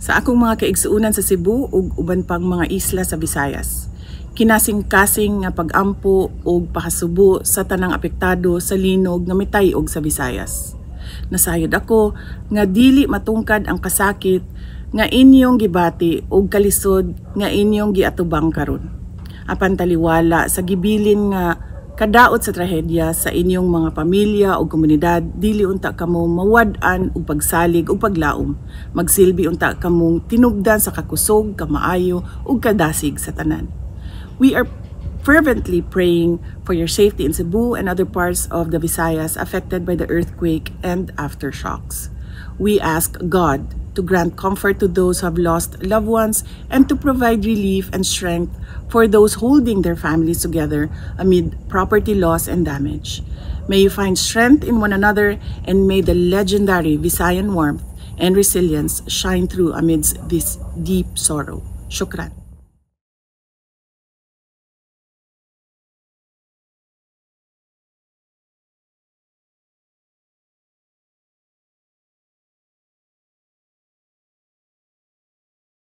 Sa akong mga kaigsuunan sa Cebu ug uban pang mga isla sa Visayas, kinasing-kasing nga pag-ampo ug pakasubo sa tanang apektado sa linog nga mitay-og sa Visayas. Nasayod ako nga dili matungkad ang kasakit nga inyong gibati ug kalisod nga inyong giatubang karon. Apan taliwala sa gibilin nga kadaot sa trahedya sa inyong mga pamilya o komunidad, dili unta kamo mawad-an og pagsalig o paglaom. Magsilbi unta kamong tinubdan sa kakusog, kamaayo ug kadasig sa tanan. We are fervently praying for your safety in Cebu and other parts of the Visayas affected by the earthquake and aftershocks. We ask God to grant comfort to those who have lost loved ones and to provide relief and strength for those holding their families together amid property loss and damage. May you find strength in one another and may the legendary Visayan warmth and resilience shine through amidst this deep sorrow. Shukran.